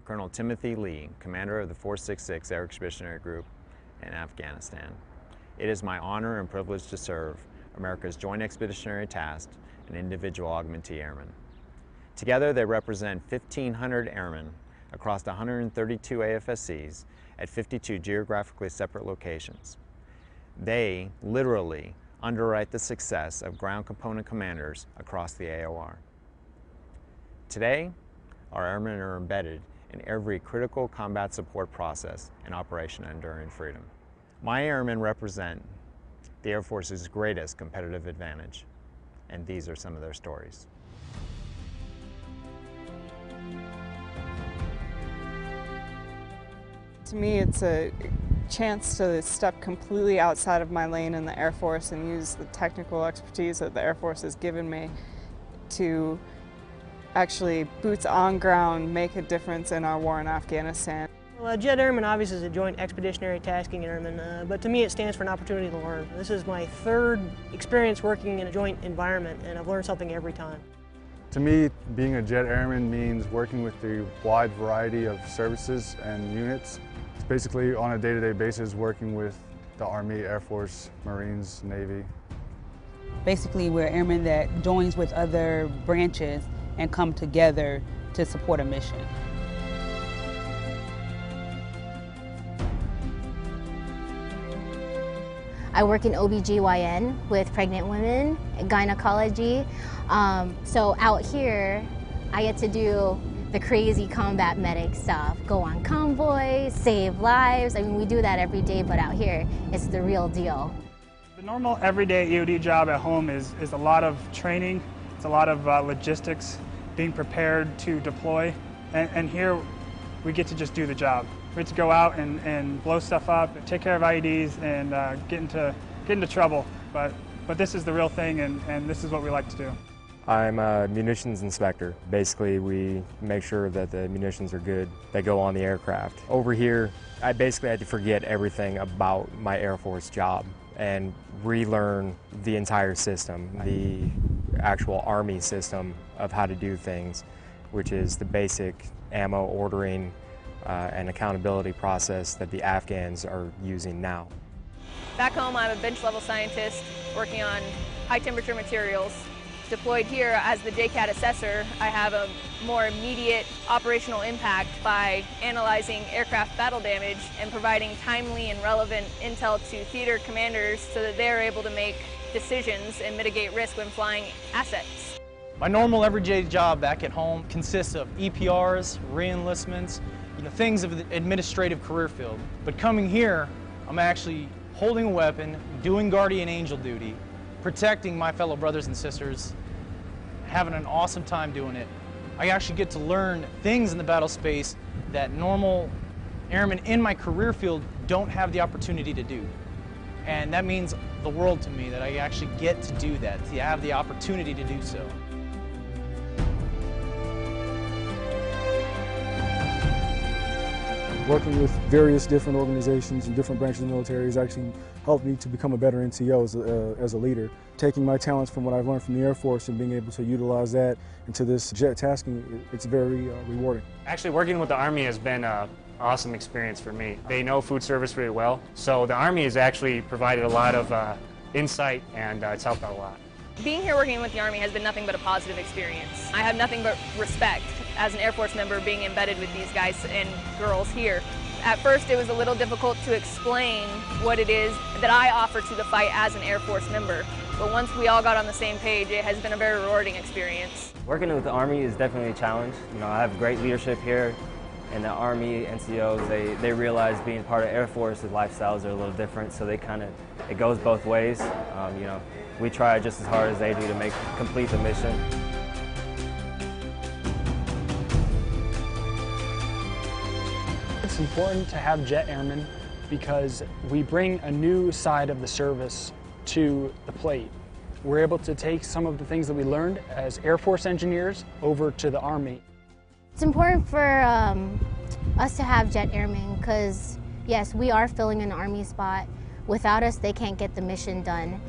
Colonel Timothy Lee, commander of the 466 Air Expeditionary Group in Afghanistan. It is my honor and privilege to serve America's Joint Expeditionary Task and Individual Augmentee Airmen. Together they represent 1,500 airmen across 132 AFSCs at 52 geographically separate locations. They literally underwrite the success of ground component commanders across the AOR. Today, our airmen are embedded in every critical combat support process in Operation Enduring Freedom. My airmen represent the Air Force's greatest competitive advantage, and these are some of their stories. To me, it's a chance to step completely outside of my lane in the Air Force and use the technical expertise that the Air Force has given me to actually, boots on ground, make a difference in our war in Afghanistan. Well, JET Airmen obviously is a Joint Expeditionary Tasking Airman, but to me it stands for an opportunity to learn. This is my third experience working in a joint environment, and I've learned something every time. To me, being a JET Airman means working with a wide variety of services and units. It's basically on a day-to-day basis working with the Army, Air Force, Marines, Navy. Basically, we're airmen that joins with other branches and come together to support a mission. I work in OBGYN with pregnant women, gynecology. So out here, I get to do the crazy combat medic stuff. Go on convoys, save lives. I mean, we do that every day, but out here, it's the real deal. The normal everyday EOD job at home is a lot of training. It's a lot of logistics, being prepared to deploy. And here, we get to just do the job. We get to go out and blow stuff up, take care of IEDs, and get into trouble. But this is the real thing, and this is what we like to do. I'm a munitions inspector. Basically, we make sure that the munitions are good, that go on the aircraft. Over here, I basically had to forget everything about my Air Force job and relearn the entire system, the actual Army system of how to do things, which is the basic ammo ordering and accountability process that the Afghans are using now. Back home, I'm a bench level scientist working on high temperature materials. Deployed here as the JCAT assessor, I have a more immediate operational impact by analyzing aircraft battle damage and providing timely and relevant intel to theater commanders so that they're able to make decisions and mitigate risk when flying assets. My normal everyday job back at home consists of EPRs, re-enlistments, things of the administrative career field. But coming here, I'm actually holding a weapon, doing guardian angel duty, protecting my fellow brothers and sisters, having an awesome time doing it. I actually get to learn things in the battle space that normal airmen in my career field don't have the opportunity to do. And that means the world to me, that I actually get to do that, to have the opportunity to do so. Working with various different organizations and different branches of the military has actually helped me to become a better NCO as a leader. Taking my talents from what I've learned from the Air Force and being able to utilize that into this JET tasking, it's very rewarding. Actually, working with the Army has been an awesome experience for me. They know food service really well, so the Army has actually provided a lot of insight, and it's helped out a lot. Being here working with the Army has been nothing but a positive experience. I have nothing but respect as an Air Force member being embedded with these guys and girls here. At first it was a little difficult to explain what it is that I offer to the fight as an Air Force member, but once we all got on the same page, it has been a very rewarding experience. Working with the Army is definitely a challenge. I have great leadership here, and the Army NCOs, they realize being part of Air Force, the lifestyles are a little different, so it goes both ways. We try just as hard as they do to complete the mission. It's important to have JET Airmen because we bring a new side of the service to the plate. We're able to take some of the things that we learned as Air Force engineers over to the Army. It's important for us to have JET Airmen because, yes, we are filling an Army spot. Without us, they can't get the mission done.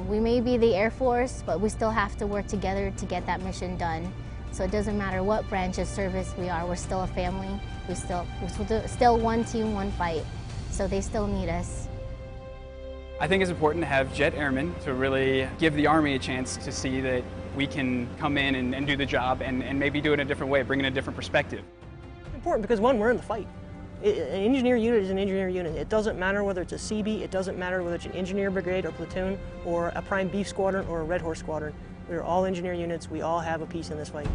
We may be the Air Force, but we still have to work together to get that mission done. So it doesn't matter what branch of service we are, we're still a family. We're still one team, one fight. So they still need us. I think it's important to have JET Airmen to really give the Army a chance to see that we can come in and do the job and maybe do it in a different way, bring in a different perspective. It's important because, one, we're in the fight. An engineer unit is an engineer unit. It doesn't matter whether it's a CB, it doesn't matter whether it's an engineer brigade or platoon or a prime beef squadron or a red horse squadron. We're all engineer units. We all have a piece in this fight.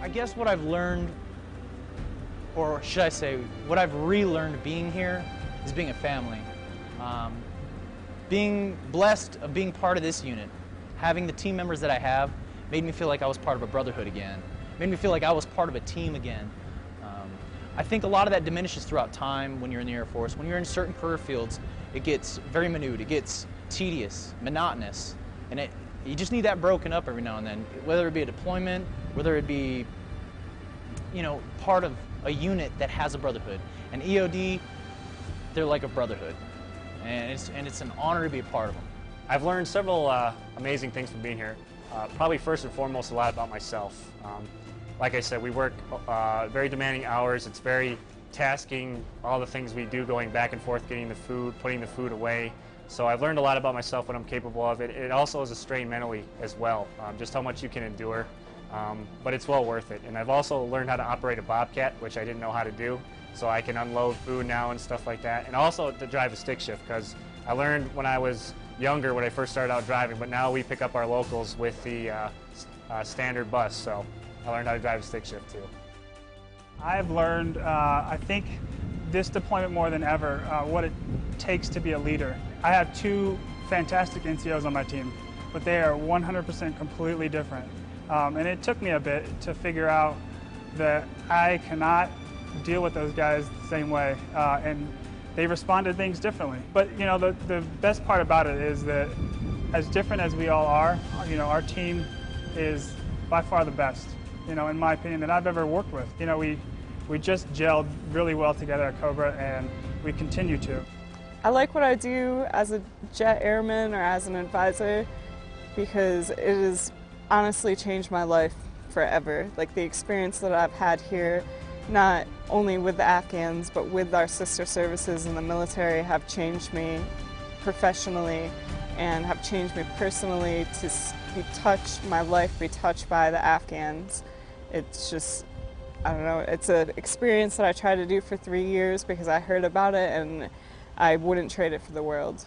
I guess what I've learned, or should I say, what I've relearned being here is being a family. Being blessed of being part of this unit, having the team members that I have, made me feel like I was part of a brotherhood again. Made me feel like I was part of a team again. I think a lot of that diminishes throughout time when you're in the Air Force. When you're in certain career fields, it gets very minute, it gets tedious, monotonous, and you just need that broken up every now and then, whether it be a deployment, whether it be, you know, part of a unit that has a brotherhood. And EOD, they're like a brotherhood, and it's an honor to be a part of them. I've learned several amazing things from being here. Probably first and foremost, a lot about myself. Like I said, we work very demanding hours. It's very tasking, all the things we do, going back and forth, getting the food, putting the food away. So I've learned a lot about myself, what I'm capable of. It also is a strain mentally as well, just how much you can endure. But it's well worth it. And I've also learned how to operate a Bobcat, which I didn't know how to do. So I can unload food now and stuff like that. And also to drive a stick shift, because I learned when I was younger when I first started out driving, but now we pick up our locals with the standard bus. So I learned how to drive a stick shift too. I've learned, I think, this deployment more than ever, what it takes to be a leader. I have two fantastic NCOs on my team, but they are 100% completely different. And it took me a bit to figure out that I cannot deal with those guys the same way, and they respond to things differently. But you know, the best part about it is that as different as we all are, you know, our team is by far the best, you know, in my opinion, that I've ever worked with. You know, we just gelled really well together at Cobra, and we continue to. I like what I do as a JET Airman or as an advisor because it has honestly changed my life forever. Like the experience that I've had here, not only with the Afghans, but with our sister services in the military, have changed me professionally and have changed me personally to be touched, my life be touched by the Afghans. It's just, I don't know, it's an experience that I tried to do for 3 years because I heard about it and I wouldn't trade it for the world.